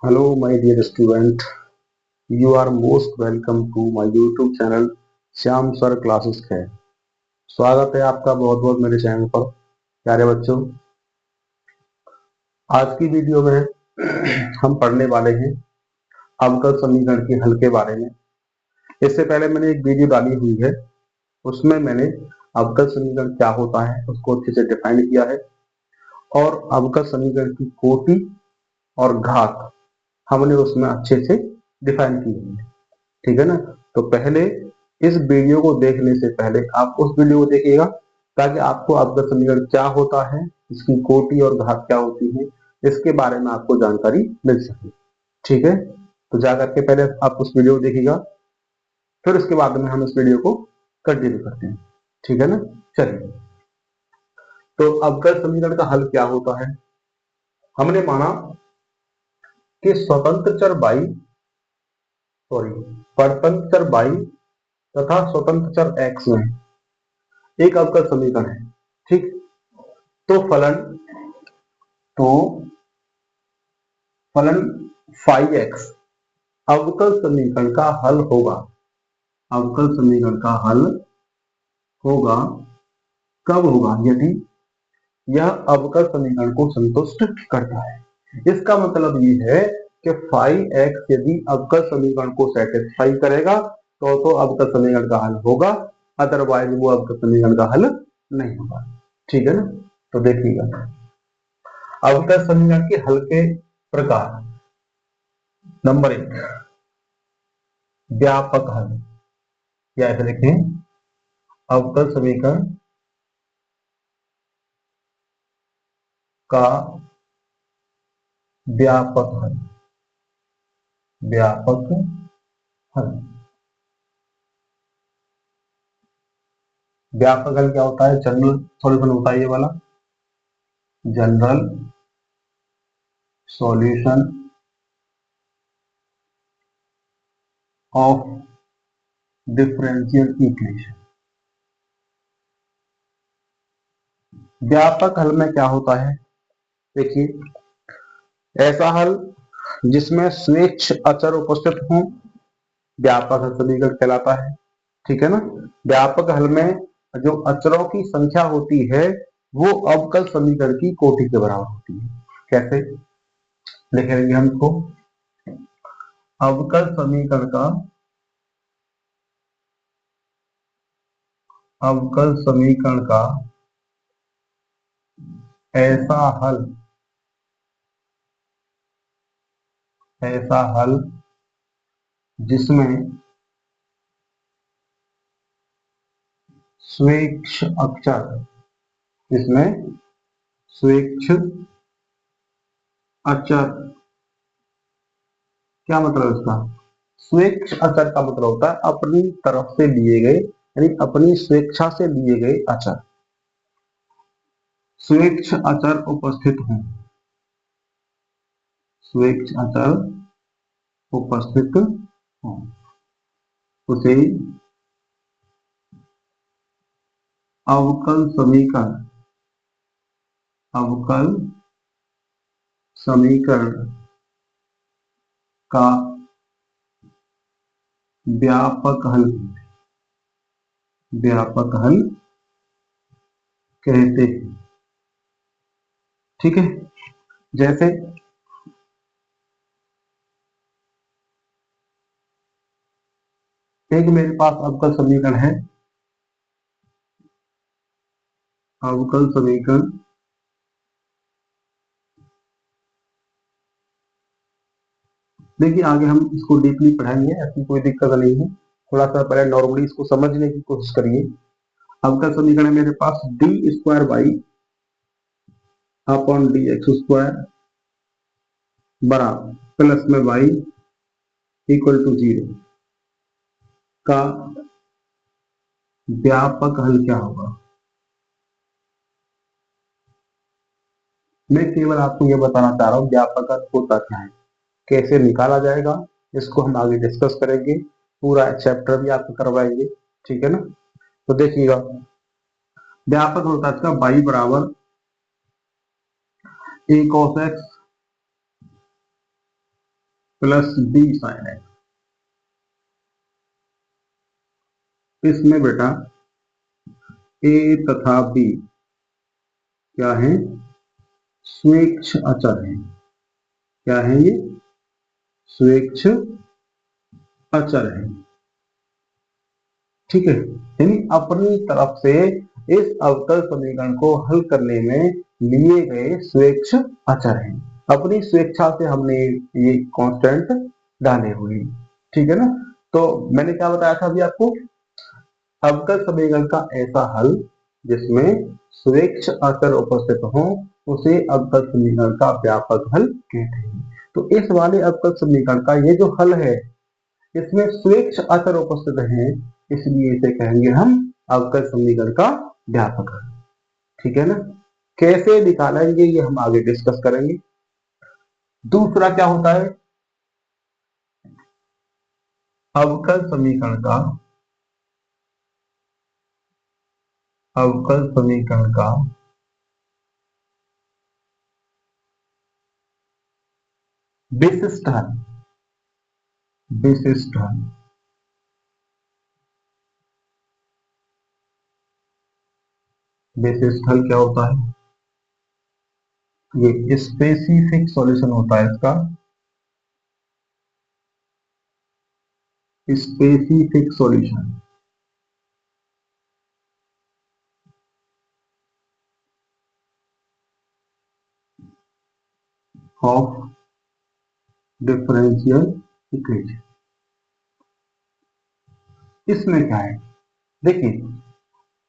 Hello, my dear student. You are most welcome to my YouTube channel Shyam sir classes है। स्वागत है आपका बहुत बहुत मेरे चैनल पर। प्यारे बच्चों, आज की वीडियो में हम पढ़ने वाले हैं अवकल समीकरण के हल के बारे में। इससे पहले मैंने एक वीडियो डाली हुई है, उसमें मैंने अवकल समीकरण क्या होता है उसको अच्छे से डिफाइन किया है और अवकल समीकरण की कोटि और घात हमने उसमें अच्छे से डिफाइन की है। ठीक है ना। तो पहले इस वीडियो को देखने से पहले आप उस वीडियो को देखिएगा ताकि आपको अवकल समीकरण क्या होता है, इसकी कोटि और घात क्या होती है, इसके बारे में आपको जानकारी मिल सके। ठीक है, तो जाकर के पहले आप उस वीडियो को देखिएगा, फिर उसके बाद में हम इस वीडियो को कंटिन्यू करते हैं। ठीक है ना। चलिए, तो अवकल समीकरण का हल क्या होता है। हमने माना कि स्वतंत्र चर y परतंत्र चर y तथा स्वतंत्र चर x में एक अवकल समीकरण है। ठीक, तो तो फलन फाई एक्स अवकल समीकरण का हल होगा। अवकल समीकरण का हल होगा कब होगा, यदि यह अवकल समीकरण को संतुष्ट करता है। इसका मतलब ये है कि फाई एक्स यदि अवकल समीकरण को सेटिस्फाई करेगा तो अवकल समीकरण का हल होगा, अदरवाइज वो अवकल समीकरण का हल नहीं होगा। ठीक है ना। तो देखिएगा अवकल समीकरण के हल के प्रकार। नंबर 1, व्यापक हल, या ऐसे लिखें अवकल समीकरण का व्यापक हल। व्यापक हल, व्यापक हल क्या होता है? जनरल सॉल्यूशन होता है ये वाला, general solution of differential equation. व्यापक हल में क्या होता है, देखिए ऐसा हल जिसमें स्वेच्छ अचर उपस्थित हों व्यापक हल समीकरण कहलाता है। ठीक है ना। व्यापक हल में जो अचरों की संख्या होती है वो अवकल समीकरण की कोटि के बराबर होती है। कैसे लिखेंगे हम इसको? अवकल समीकरण का अवकल समीकरण का ऐसा हल जिसमें स्वेच्छ अक्षर, जिसमें स्वेच्छ अचर, क्या मतलब इसका? स्वेच्छ अचर का मतलब होता है अपनी तरफ से लिए गए, यानी अपनी स्वेच्छा से लिए गए अचर। स्वेच्छ अचर उपस्थित हों, स्वेच्छ अचर उपस्थित हों, उसे अवकल समीकरण, अवकल समीकरण का व्यापक हल, व्यापक हल कहते हैं। ठीक है। जैसे एक मेरे पास अवकल समीकरण है, अवकल समीकरण देखिए आगे हम इसको डीपली पढ़ाएंगे, ऐसी कोई दिक्कत नहीं है। थोड़ा सा पहले नॉर्मली इसको समझने की कोशिश करिए। अवकल समीकरण है मेरे पास d square y upon D x square बराबर प्लस में वाई इक्वल टू 0 का व्यापक हल क्या होगा। मैं केवल आपको यह बताना चाह रहा हूं व्यापक हल होता क्या है, कैसे निकाला जाएगा, इसको हम आगे डिस्कस करेंगे, पूरा चैप्टर भी आपको करवाएंगे। ठीक है ना। तो देखिएगा व्यापक होता है इसका y बराबर a cos x plus B sine x. इसमें बेटा ए तथा बी क्या है, स्वेच्छ अचर है। क्या है ये, स्वेच्छ अचर है। ठीक है, यानी अपनी तरफ से इस अवकल समीकरण को हल करने में लिए गए स्वेच्छ अचर हैं। अपनी स्वेच्छा से हमने ये कांस्टेंट डाले हुए। ठीक है ना। तो मैंने क्या बताया था अभी आपको, अवकल समीकरण का ऐसा हल जिसमें स्वेच्छ अचर उपस्थित हो उसे अवकल समीकरण का व्यापक हल कहते हैं। तो इस वाले अवकल समीकरण का ये जो हल है इसमें स्वेच्छ अचर उपस्थित हैं, इसलिए इसे कहेंगे हम अवकल समीकरण का व्यापक हल। ठीक है ना। कैसे निकालेंगे ये हम आगे डिस्कस करेंगे। दूसरा क्या होता है, अवकल समीकरण का विशिष्ट हल। विशिष्ट हल, विशिष्ट हल क्या होता है, ये स्पेसिफिक सॉल्यूशन होता है इसका। Specific solution of differential equation. इसमें क्या है, देखिए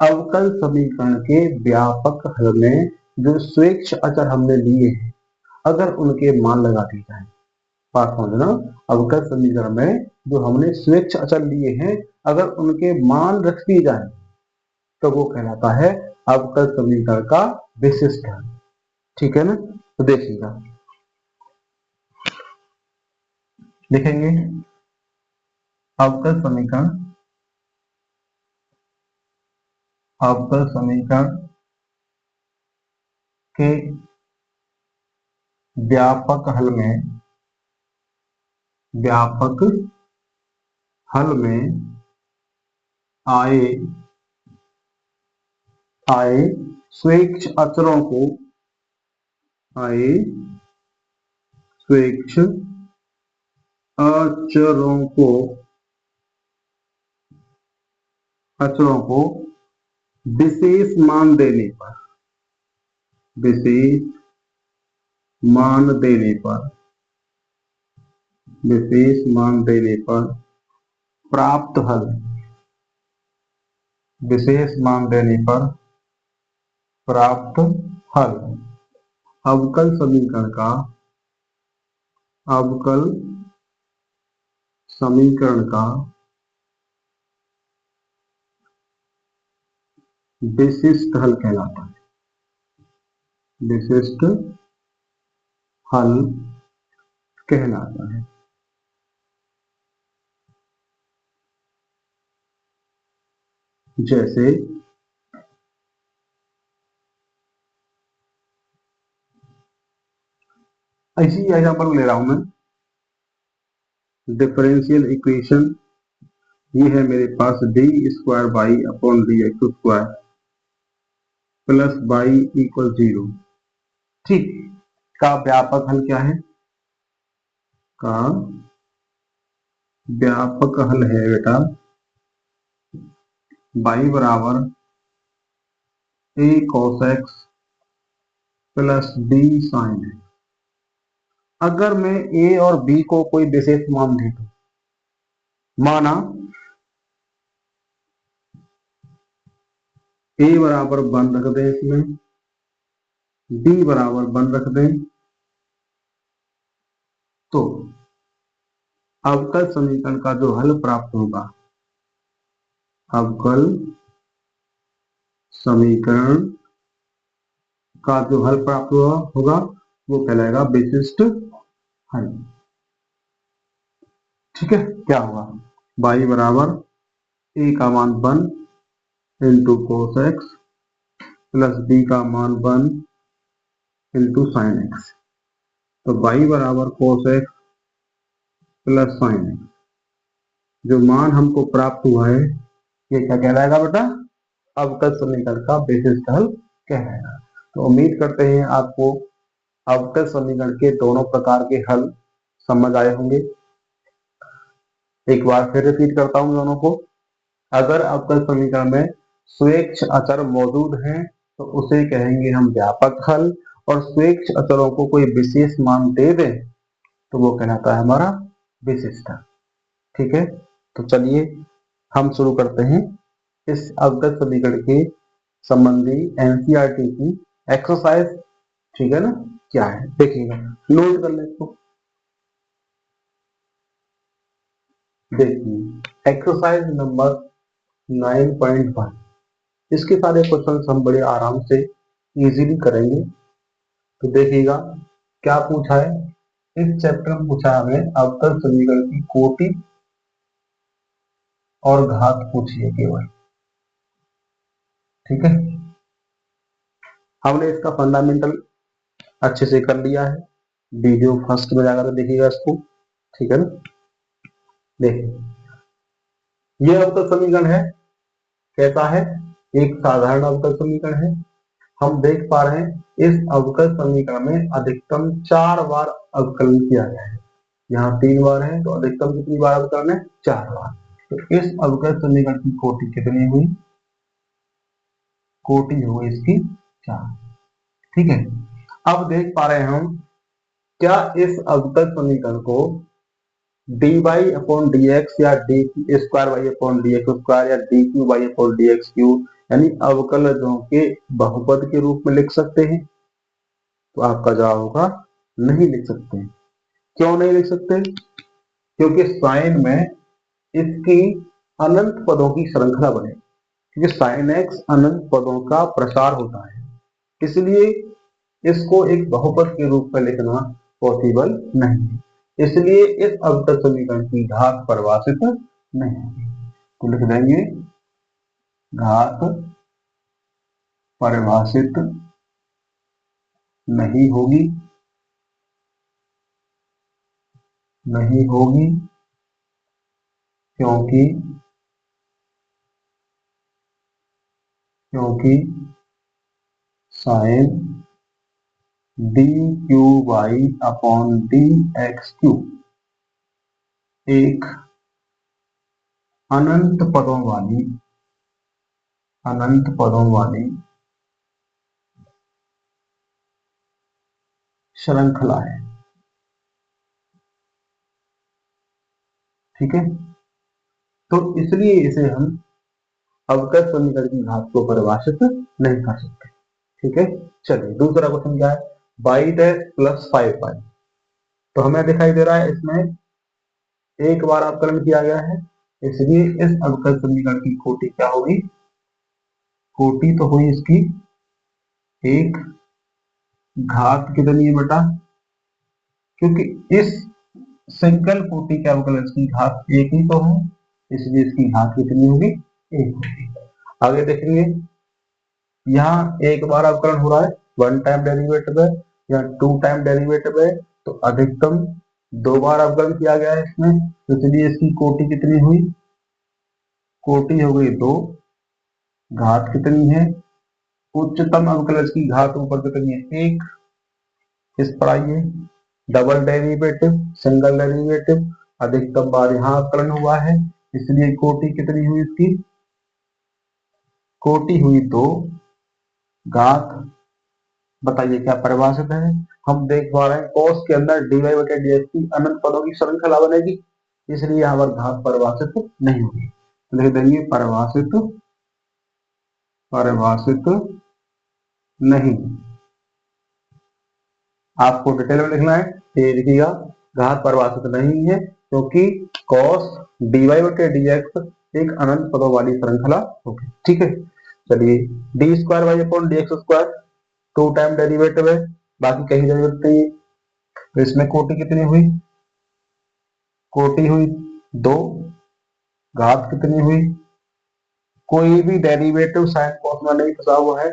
अवकल समीकरण के व्यापक हल में जो स्वेच्छ अचर हमने लिए हैं अगर उनके मान लगा दिए जाए, बात समझना, अवकल समीकरण में जो हमने स्वेच्छ अचर लिए हैं अगर उनके मान रख दिए जाए तो वो कहलाता है अवकल समीकरण का विशिष्ट हल। ठीक है ना। तो देखिएगा, लिखेंगे अवकल समीकरण, अवकल समीकरण के व्यापक हल में, व्यापक हल में आए आए स्वेच्छ अचरों को, आए स्वेच्छ अचरों को, अचरों को विशेष मान देने पर, विशेष मान देने पर, विशेष मान देने पर प्राप्त हल, विशेष मान देने पर प्राप्त हल अवकल समीकरण का, अवकल समीकरण का विशिष्ट हल कहलाता है। विशिष्ट हल कहलाता है। जैसे ऐसी एग्जांपल ले रहा हूं मैं, डिफरेंशियल इक्वेशन ये है मेरे पास d square y upon D x square plus y equal 0। ठीक, का व्यापक हल क्या है, का व्यापक हल है बेटा बाई बराबर a cos x plus B sine x. अगर मैं ए और बी को कोई विशेष मान दे दूं, माना ए बराबर 1 रख दें, इसमें बी बराबर 1 रख दें, तो अवकल समीकरण का जो हल प्राप्त होगा, अवकल समीकरण का जो हल प्राप्त होगा वो कहलाएगा विशिष्ट हल। ठीक है, क्या होगा, y बराबर a का मान 1 into cos x plus b का मान 1 इंटू साइन एक्स। तो y बराबर cos x plus sine x, जो मान हमको प्राप्त हुआ है ये क्या कहलाएगा बेटा, अवकल समीकरण का विशिष्ट हल कहलाएगा। तो उम्मीद करते हैं आपको अवकल समीकरण के दोनों प्रकार के हल समझ आए होंगे। एक बार फिर रिपीट करता हूं दोनों को। अगर अवकल समीकरण में स्वेच्छ अचर मौजूद हैं तो उसे कहेंगे हम व्यापक हल, और स्वेच्छ अचरों को कोई विशेष मान दे दें तो वो कहलाता है हमारा विशिष्ट हल। ठीक है, तो चलिए हम शुरू करते हैं इस अवकल समीकरण के संबंधी एनसीईआरटी की एक्सरसाइज। ठीक है ना, क्या है देखिएगा, नोट कर लें इसको। देखिए एक्सरसाइज नंबर 9.1, इसके सारे क्वेश्चन हम बड़े आराम से इजीली करेंगे। तो देखिएगा क्या पूछा है, इस चैप्टर में पूछा हमें अवकल समीकरण की कोटि और घात पूछी है केवल। ठीक है, हमने इसका फंडामेंटल अच्छे से कर लिया है, वीडियो फर्स्ट में जाकर देखिएगा इसको। ठीक है ना, देखिए यह अवकल समीकरण है, कैसा है, एक साधारण अवकल समीकरण है। हम देख पा रहे हैं इस अवकल समीकरण में अधिकतम 4 बार अवकलन किया गया है। यहाँ 3 बार है तो अधिकतम कितनी बार अवकलन है, 4 बार। तो इस अवकल समीकरण की कोटि कितनी हुई, कोटि हुई इसकी 4। ठीक है, अब देख पा रहे हैं हम क्या इस अवकल समीकरण को dy अपॉन dx या d square Y upon D x square या d cube Y upon D x cube यानी अवकलजों के बहुपद के रूप में लिख सकते हैं। तो आपका जवाब होगा नहीं लिख सकते। क्यों नहीं लिख सकते, क्योंकि साइन में इसकी अनंत पदों की श्रृंखला बने, क्योंकि साइन एक्स अनंत पदों का प्रसार होता है, इसलिए इसको एक बहुपद के रूप में लिखना पॉसिबल नहीं है। इसलिए इस अवकल समीकरण की घात परिभाषित नहीं है, तो लिख देंगे घात परिभाषित नहीं होगी, नहीं होगी क्योंकि sine D cube Y upon D x cube एक अनंत पदों वाली श्रृंखला है। ठीक है, तो इसलिए इसे हम अवकल समीकरण की घात को परिभाषित नहीं कर सकते। ठीक है, चलिए दूसरा क्वेश्चन क्या है, बाई डैश प्लस 5y। तो हमें दिखाई दे रहा है इसमें एक बार अवकलन किया गया है, इसलिए इस अवकल समीकरण की कोटि क्या होगी, कोटि तो हुई इसकी एक, घात कितनी है बेटा, क्योंकि इस सिंगल कोटि के अवकलन की घात एक ही तो है, इसलिए इसकी घात कितनी होगी, एक होगी। आगे देखेंगे, यहाँ एक बार अवकलन हो रहा है, 1 टाइम डेरिवेटिव है या 2 टाइम डेरिवेटिव है, तो अधिकतम 2 बार अवकलन किया गया है इसमें, तो चलिए इसकी कोटि कितनी हुई, कोटि हो गई 2, घात कितनी है, उच्चतम अवकलन की घात ऊपर कितनी है, 1। इस पर आइए, डबल डेरिवेटिव, सिंगल डेरिवेटिव, अधिकतम बार यहाँ अवकलन हुआ है, इसलिए कोटि कितनी हुई इसकी, कोटि हुई 2, घात बताइए क्या परिभाषित है। हम देख पा रहे हैं cos के अंदर dy बटे dx की अनंत पदों की श्रृंखला बनेगी, इसलिए यहाँ पर घात परिभाषित नहीं होगी, तो लिख देंगे परिभाषित नहीं। आपको डिटेल में लिखना है, ये लिखिएगा घात परिभाषित नहीं है क्योंकि cos dy बटे dx एक अनंत पदों वाली श्रृंखला होगी। ठीक है, चलिए D square Y upon D x square 2 time derivative है, बाकी कहीं डेरिवेटिव नहीं है, तो इसमें कोटि कितनी हुई, कोटि हुई 2, घात कितनी हुई, कोई भी डेरिवेटिव साइन कॉस में नहीं फंसा हुआ है,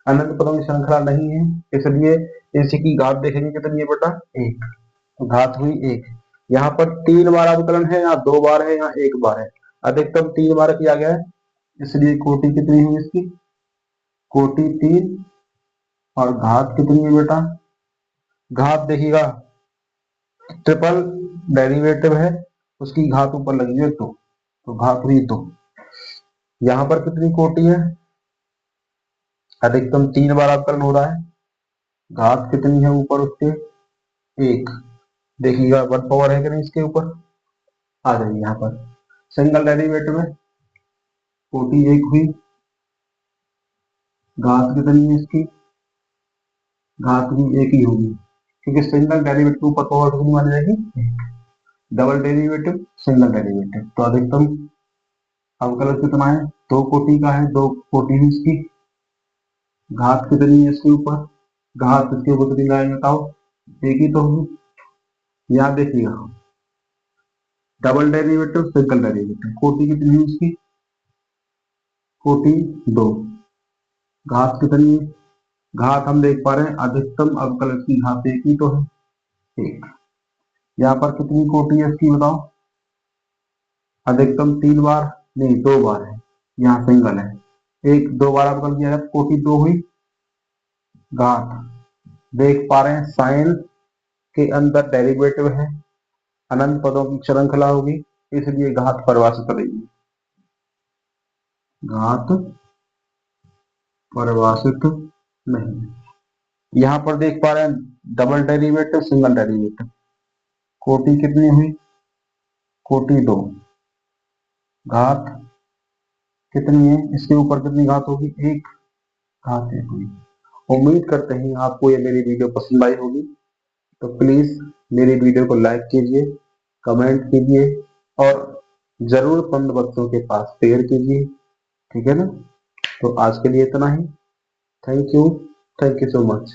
अनंत पदों की श्रृंखला नहीं है, इसलिए इसी की घात देखेंगे कितनी है बेटा, 1, तो घात हुई 1। यहाँ पर 3 बार अवकलन है या 2 बार है या 1 बार है। अधिकतम 3 बार किया गया है, इसलिए कोटि कितनी हुई इसकी, कोटि 3। और घात कितनी है बेटा, घात देखिएगा ट्रिपल डेरिवेटिव है, उसकी घात ऊपर लगी है 2, तो घात हुई 2। यहाँ पर कितनी कोटि है, अधिकतम 3 बार अवकलन हो रहा है, घात कितनी है ऊपर उसके 1। देखिएगा 1 पावर है कि नहीं इसके ऊपर, आ जाइए यहाँ पर सिंगल डेरिवेटिव में कोटि 1 हुई, घात कितनी है इसकी, घात भी 1 ही होगी, क्योंकि सिंगल डेरिवेटिव के ऊपर पावर कितनी मानी जाएगी, डबल डेरिवेटिव सिंगल डेरिवेटिव। तो अधिकतम अवकलन कितना है, 2 कोटि का है, 2 कोटि है इसकी। घात कितनी है इसके ऊपर, घात इसके ऊपर कितनी लाएंगे बताओ, 1 ही तो होगी। यहाँ देखिएगा डबल डेरिवेटिव सिंगल डेरिवेटिव, कोटि कितनी है इसकी, कोटि 2। घात कितनी है, घात हम देख पा रहे हैं अधिकतम अवकलन की घात 1 ही तो है, 1। यहाँ पर कितनी कोटि है इसकी बताओ, अधिकतम 3 बार नहीं 2 बार है, यहाँ सिंगल है, 1 2 बार अवकलन किया है, कोटि 2 हुई। घात देख पा रहे हैं साइन के अंदर डेरिवेटिव है, अनंत पदों की श्रृंखला होगी, इसलिए घात परिभाषित रहेगी, घात परिभाषित नहीं। यहाँ पर देख पा रहे हैं डबल डेरिवेटिव सिंगल डेरिवेटिव, कोटि कितनी हुई, कोटि 2। घात कितनी है इसके ऊपर, कितनी घात होगी, 1, घात 1 हुई। उम्मीद करते हैं आपको ये मेरी वीडियो पसंद आई होगी, तो प्लीज मेरी वीडियो को लाइक कीजिए, कमेंट कीजिए और जरूरतमंद बच्चों के पास शेयर कीजिए, ठीक है ना। तो आज के लिए इतना ही, थैंक यू सो मच।